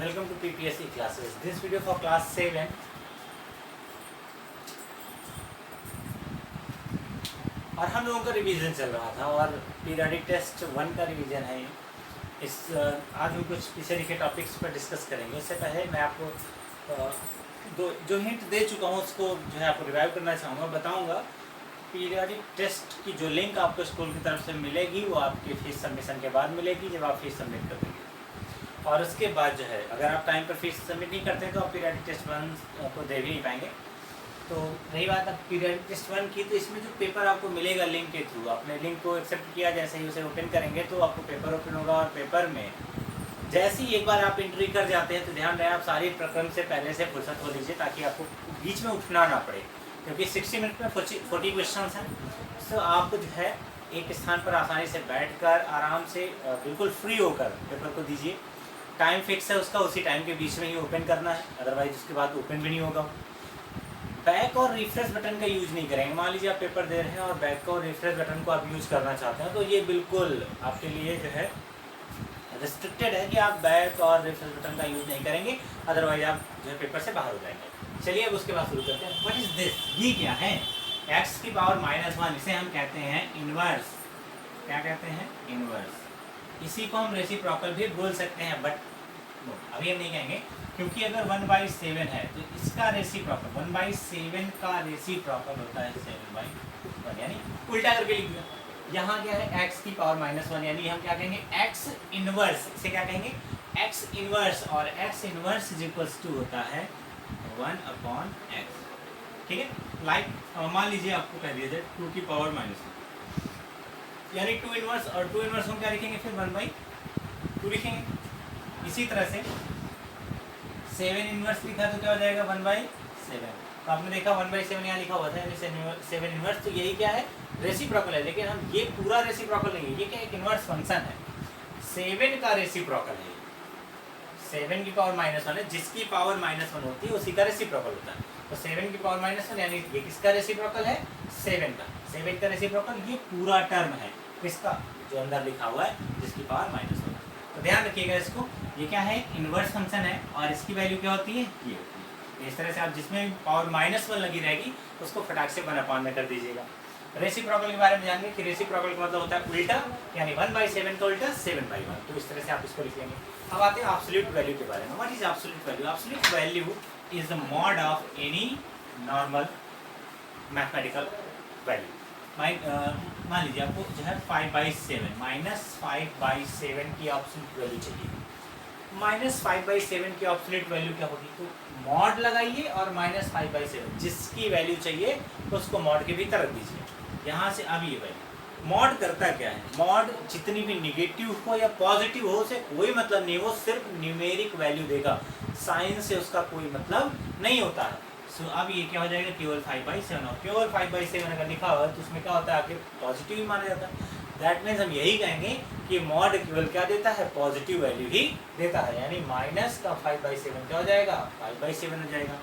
Welcome to PPSC classes. This video for class 7. और हम लोगों का रिवीजन चल रहा था और पीरियडिक टेस्ट 1 का रिवीजन है। इस आज हम कुछ पीछे लिखे टॉपिक्स पर डिस्कस करेंगे। उससे पहले मैं आपको जो हिंट दे चुका हूँ उसको जो है आपको रिवाइव करना चाहूँगा। बताऊँगा पीरियडिक टेस्ट की जो लिंक आपको स्कूल की तरफ से मिलेगी वो आपकी फीस सबमिशन के बाद मिलेगी, जब आप फीस सबमिट कर देंगे। और उसके बाद जो है अगर आप टाइम पर फीस सबमिट नहीं करते तो आप पीरियडिक टेस्ट 1 को दे भी नहीं पाएंगे। तो रही बात अब पीरियडिक टेस्ट 1 की, तो इसमें जो पेपर आपको मिलेगा लिंक के थ्रू, आपने लिंक को एक्सेप्ट किया, जैसे ही उसे ओपन करेंगे तो आपको पेपर ओपन होगा। और पेपर में जैसे ही एक बार आप एंट्री कर जाते हैं तो ध्यान रहे आप सारी प्रक्रम से पहले से फुर्सत हो लीजिए ताकि आपको बीच में उठना ना पड़े, क्योंकि 60 मिनट में 40 क्वेश्चन हैं। तो आपको जो है एक स्थान पर आसानी से बैठकर आराम से बिल्कुल फ्री होकर पेपर को दीजिए। टाइम फिक्स है उसका, उसी टाइम के बीच में ही ओपन करना है, अदरवाइज उसके बाद ओपन भी नहीं होगा। बैक और रिफ्रेश बटन का यूज़ नहीं करेंगे। मान लीजिए आप पेपर दे रहे हैं और बैक और रिफ्रेश बटन को आप यूज़ करना चाहते हैं तो ये बिल्कुल आपके लिए जो है रिस्ट्रिक्टेड है कि आप बैक और रिफ्रेश बटन का यूज़ नहीं करेंगे, अदरवाइज आप जो है पेपर से बाहर हो जाएंगे। चलिए अब उसके बाद शुरू करते हैं। What is this? ये क्या है? x की पावर -1, इसे हम कहते हैं इनवर्स। क्या कहते हैं? इनवर्स। इसी को हम रेसिप्रोकल भी बोल सकते हैं, बट अभी हम नहीं कहेंगे, क्योंकि अगर 1/7 है तो इसका रेसिप्रोकल 1/7 का रेसिप्रोकल होता है 7/1, यानी उल्टा करके लिख दिया। यहाँ क्या है? x की पावर -1, यानी हम क्या कहेंगे? x inverse. इसे क्या कहेंगे? x inverse. और x inverse is equals to होता है 1/x। ठीक है, लाइक मान लीजिए आपको कह दिया जाए 2 की पावर -1, यानी 2 इनवर्स, और 2 इनवर्स हम क्या लिखेंगे? फिर 1/2 लिखेंगे। इसी तरह से 7 इनवर्स लिखा तो क्या हो जाएगा? 1/7। तो आपने देखा 1/7 यहाँ लिखा हुआ था, यानी 7 इनवर्स। तो यही क्या है? रेसिप्रोकल है। लेकिन हम ये पूरा रेसिप्रोकल नहीं है, ये क्या एक इनवर्स फंक्शन है। 7 का रेसिप्रोकल है, 7 की पावर -1 है, जिसकी पावर -1 होती है उसी का रेसिप्रोकल होता है। तो 7 की पावर -1 यानी ये किसका रेसिप्रोकल है? 7 का। 7 का रेसिप्रोकल ये पूरा टर्म है, किसका? जो अंदर लिखा हुआ है, जिसकी पावर -1। तो ध्यान रखिएगा इसको। ये क्या है? इनवर्स फंक्शन है और इसकी वैल्यू क्या होती है? ये होती है। इस तरह से आप जिसमें पावर -1 लगी रहेगी उसको फटाक से 1/, में कर दीजिएगा। रेसिप्रोकल के बारे में जानेंगे कि रेसिप्रोकल का मतलब होता है उल्टा, यानी 1/7 का उल्टा 7/1। तो इस तरह से आप इसको लिख लेंगे। अब आते हैं एब्सोल्यूट वैल्यू के बारे में। What is absolute value? Absolute value is the mod of any normal mathematical value. मान लीजिए आपको जो है 5/7 -5/7 की एब्सोल्यूट वैल्यू चाहिए। -5/7 की एब्सोल्यूट वैल्यू क्या होगी? तो मॉड लगाइए और -5/7 जिसकी वैल्यू चाहिए उसको मॉड के भीतर रख दीजिए। यहाँ से अब ये वैल्यू मॉड करता क्या है? मॉड जितनी भी निगेटिव हो या पॉजिटिव हो उसे कोई मतलब नहीं, वो सिर्फ न्यूमेरिक वैल्यू देगा, साइन से उसका कोई मतलब नहीं होता है। सो अब ये क्या हो जाएगा? केवल 5/7। और केवल 5/7 अगर लिखा हुआ है तो उसमें क्या होता है? आखिर पॉजिटिव ही माना जाता है। दैट मीन्स हम यही कहेंगे कि मॉड केवल क्या देता है? पॉजिटिव वैल्यू ही देता है, यानी माइनस का 5/7 क्या हो जाएगा? 5/7 हो जाएगा।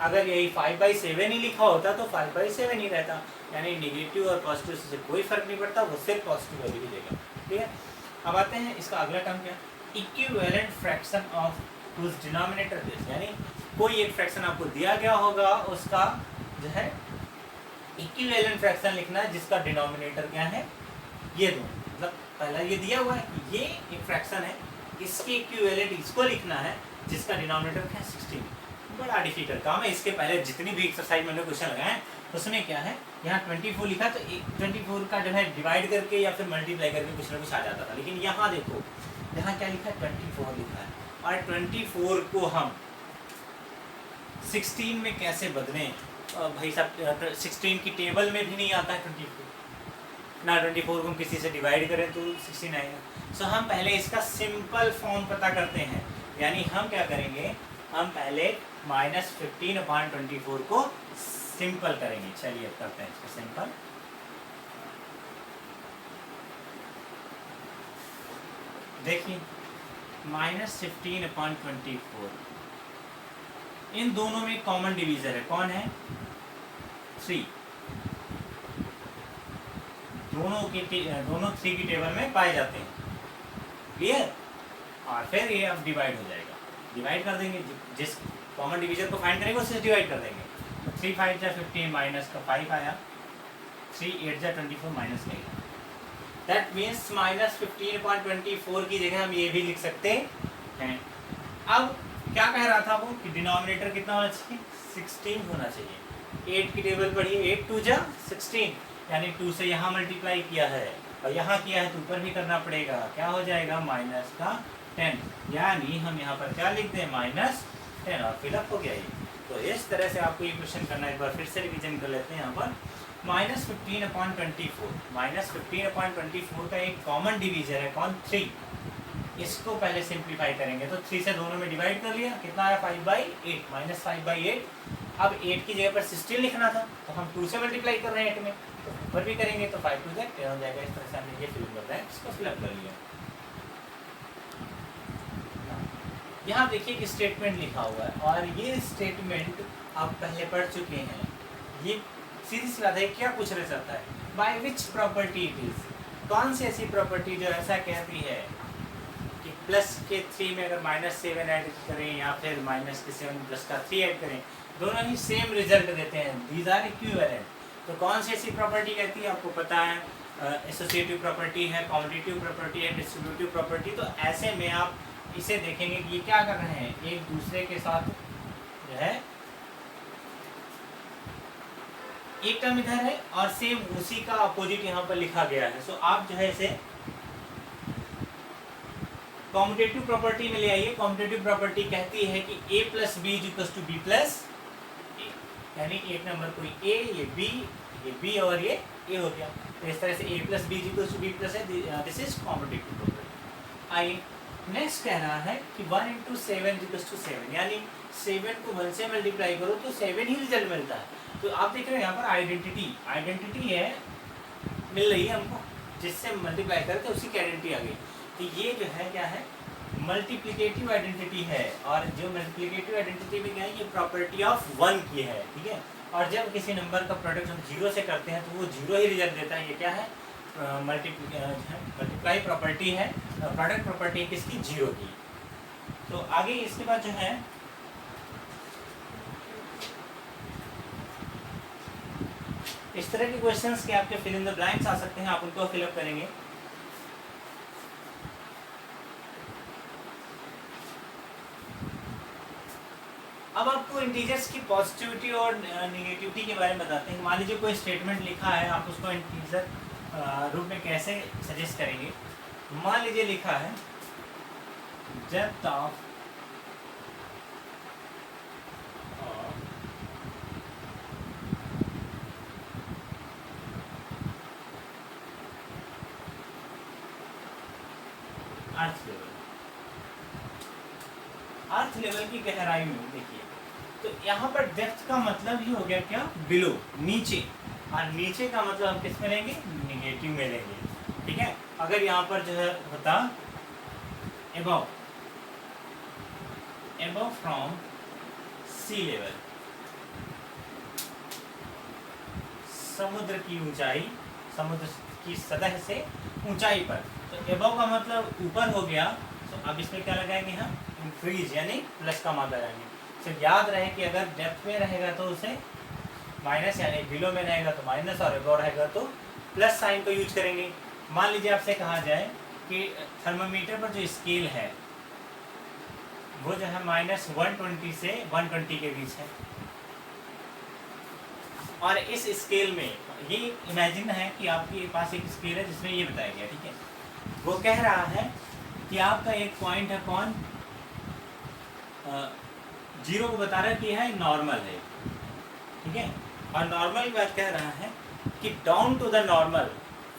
अगर यही 5/7 ही लिखा होता तो 5/7 ही रहता, यानी नेगेटिव और पॉजिटिव से कोई फर्क नहीं पड़ता, वो सिर्फ पॉजिटिव वैल्यू ही देगा। ठीक है, अब आते हैं इसका अगला टर्म क्या? Equivalent fraction of whose denominator this, यानी कोई एक फ्रैक्शन आपको दिया गया होगा, उसका जो है इक्विवेलेंट फ्रैक्शन लिखना है जिसका डिनोमिनेटर क्या है? ये दो, मतलब पहला ये दिया हुआ है कि ये एक फ्रैक्शन है, इसके इक्विवेलेंट इसको लिखना है जिसका डिनोमिनेटर क्या है? 16। बड़ा डिफिकल्ट काम है। इसके पहले जितनी भी एक्सरसाइज मैंने क्वेश्चन लगाए उसमें क्या है, यहाँ 24 लिखा तो 24 का जो है डिवाइड करके या फिर मल्टीप्लाई करके कुछ ना कुछ आ जाता था। लेकिन यहाँ देखो, यहाँ क्या लिखा है? 24 लिखा है, और 24 को हम 16 में कैसे बदलें? भाई साहब 16 की टेबल में भी नहीं आता है 24 ना। 24 को हम किसी से डिवाइड करें तो 16 आएगा। सो हम पहले इसका सिंपल फॉर्म पता करते हैं, यानी हम क्या करेंगे? हम पहले -15/24 को सिंपल करेंगे। चलिए अब करते हैं इसको सिंपल। देखिए -15/24, इन दोनों में कॉमन डिवीजर है, कौन है? 3। दोनों 3 की टेबल में पाए जाते हैं। क्लियर? और फिर ये अब डिवाइड हो जाएगा। डिवाइड कर देंगे, जिस कॉमन डिवीजन को फाइंड करेंगे उससे डिवाइड कर देंगे। तो 3 5 जा 15 माइनस का 5 आया, 3 8 जा 24 माइनस का 8। दैट मीन्स माइनस 15.24 की जगह हम ये भी लिख सकते हैं। अब क्या कह रहा था वो कि डिनोमिनेटर कितना होना चाहिए, 16 होना चाहिए। 8 की टेबल पढ़िए, 8 2 जा 16, यानी 2 से यहाँ मल्टीप्लाई किया है और यहाँ किया है तो ऊपर भी करना पड़ेगा, क्या हो जाएगा माइनस का 10, यानी हम यहाँ पर क्या लिख दें माइनस 10 और फिलअप हो गया ये। तो इस तरह से आपको ये क्वेश्चन करना है, एक बार फिर से रिवीजन कर लेते हैं यहाँ पर। माइनस 15/24, माइनस 15/24 का एक कॉमन डिवीजर है कौन, 3। इसको पहले सिंप्लीफाई करेंगे तो 3 से दोनों में डिवाइड कर लिया, कितना आया 5/8, माइनस 5/8। अब 8 की जगह पर 16 लिखना था तो हम 2 से मल्टीप्लाई कर रहे हैं 8 में, तो ऊपर भी करेंगे तो 5 2 10 हो जाएगा। इस तरह से हमने ये फिल कर रहे हैं, इसको फिलअप कर लिया। यहाँ देखिए कि स्टेटमेंट लिखा हुआ है और ये स्टेटमेंट आप पहले पढ़ चुके हैं। ये सीधी सी बात है, क्या पूछ रहे चाहता है, by which property it is, कौन सी ऐसी प्रॉपर्टी जो ऐसा कहती है कि प्लस के 3 में अगर माइनस 7 ऐड करें या फिर माइनस के 7 प्लस का 3 ऐड करें, दोनों ही सेम रिजल्ट देते हैं, दीज आर इक्विवेलेंट। तो कौन सी ऐसी प्रॉपर्टी कहती है, आपको पता है एसोसिएटिव प्रॉपर्टी है, कॉम्पिटिटिव प्रॉपर्टी है, डिस्ट्रीब्यूटिव प्रॉपर्टी। तो ऐसे में आप इसे देखेंगे कि ये क्या कर रहे हैं, एक दूसरे के साथ जो है एक टर्म इधर है और सेम उसी का अपोजिट यहाँ पर लिखा गया है। सो आप जो है इसे कॉम्पिटिटिव प्रॉपर्टी में ले आइए। कॉम्पिटिटिव प्रॉपर्टी कहती है कि a plus B is equal to B plus A, यानी एक नंबर कोई a, ये b और ये a हो गया। तो इस तरह से a plus B is equal to B plus है, दिस इज कॉम्पिटिटिव प्रॉपर्टी। आइए नेक्स्ट कह रहा है कि 1 इंटू 7 इज इक्वल टू 7, यानी 7 को 1 से मल्टीप्लाई करो तो 7 ही रिजल्ट मिलता है। तो आप देख रहे हैं यहाँ पर आइडेंटिटी है, मिल रही है हमको, जिससे मल्टीप्लाई करते उसी की आइडेंटिटी आ गई। तो ये जो है क्या है, मल्टीप्लिकेटिव आइडेंटिटी है। और जो मल्टीप्लिकेटिव आइडेंटिटी में क्या है, ये प्रॉपर्टी ऑफ 1 की है, ठीक है। और जब किसी नंबर का प्रोडक्ट हम 0 से करते हैं तो वो 0 ही रिजल्ट देता है। ये क्या है, मल्टीप्लाई प्रॉपर्टी है, प्रोडक्ट प्रॉपर्टी किसकी, 0 की। तो आगे इसके बाद जो है इस तरह के क्वेश्चंस के आपके फिल इन द ब्लैंक्स आ सकते हैं, आप उनको फिलअप करेंगे। अब आपको इंटीजर्स की पॉजिटिविटी और नेगेटिविटी के बारे में बताते हैं। मान लीजिए कोई स्टेटमेंट लिखा है, आप उसको इंटीजर रूप में कैसे सजेस्ट करेंगे। मान लीजिए लिखा है डेप्थ ऑफ अर्थ लेवल की गहराई में, देखिए तो यहाँ पर डेप्थ का मतलब ही हो गया क्या, बिलो, नीचे। और नीचे का मतलब हम किस में लेंगे, निगेटिव में लेंगे, ठीक है। अगर यहाँ पर जो है होता एबव फ्रॉम सी लेवल, समुद्र की ऊंचाई, समुद्र की सतह से ऊंचाई पर, तो एबव का मतलब ऊपर हो गया। तो अब इसमें क्या लगाएंगे हम, इंक्रीज, यानी प्लस का मान लगाएंगे। तो याद रहे कि अगर डेप्थ में रहेगा तो उसे माइनस, यानी बिलो में रहेगा तो माइनस, और एबव रहेगा तो प्लस साइन को यूज करेंगे। मान लीजिए आपसे कहा जाए कि थर्मामीटर पर जो स्केल है वो जो है -120 से 120 के बीच है, और इस स्केल में ये इमेजिन है कि आपके पास एक स्केल है जिसमें ये बताया गया, ठीक है। वो कह रहा है कि आपका एक पॉइंट है कौन, 0 को बता रहा है कि है नॉर्मल है, ठीक है। और नॉर्मल की बात कह रहा है कि down to the normal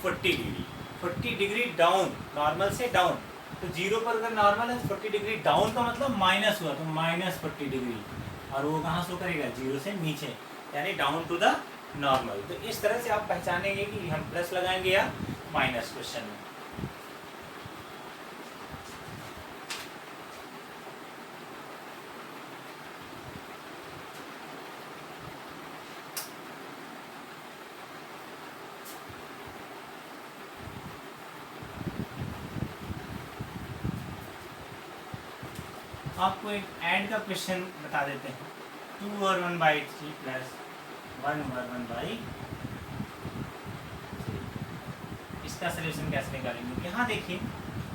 40 degree down, normal से डाउन। तो 0 पर अगर नॉर्मल है तो 40 डिग्री डाउन का मतलब माइनस हुआ, तो -40 डिग्री, और वो कहाँ शो करेगा, 0 से नीचे, यानी डाउन टू द नॉर्मल। तो इस तरह से आप पहचानेंगे कि हम प्लस लगाएंगे या माइनस क्वेश्चन में। आपको एक ऐड का क्वेश्चन बता देते हैं। 2 और 1/3 प्लस 1 और 1/3, इसका सलूशन कैसे निकालेंगे? यहाँ देखिए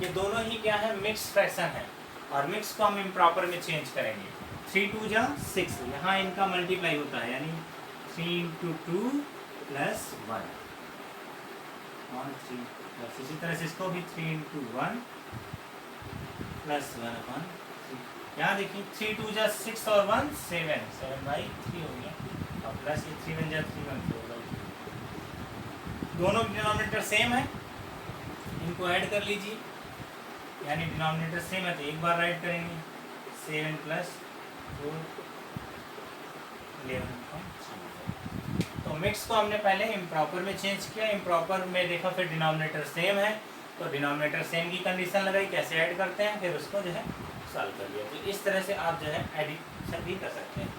ये दोनों ही क्या है, मिक्स फ्रैक्शन है, और मिक्स को हम इम्प्रॉपर में चेंज करेंगे। 3 2 जा 6, यहाँ इनका मल्टीप्लाई होता है, यानी 3 × 2 + 1 और 3 प्लस, इसी तरह से इसको भी 3 × 1 + 1/3। यहाँ देखिए 3 2 जा 6 और 1 7, 7/3 हो गया, और प्लस ये 3 1 जा 3 1 4/3। दोनों डिनोमिनेटर सेम है, इनको ऐड कर लीजिए, यानी डिनोमिनेटर सेम है तो एक बार राइट करेंगे। 7 + 4 11। तो मिक्स को हमने पहले इम्प्रॉपर में चेंज किया, इम्प्रॉपर में देखा, फिर डिनोमिनेटर सेम है तो डिनोमिनेटर सेम की कंडीशन लगाई, कैसे ऐड करते हैं, फिर उसको जो है सॉल्व कर लिया। तो इस तरह से आप जो है एडिशन भी कर सकते हैं।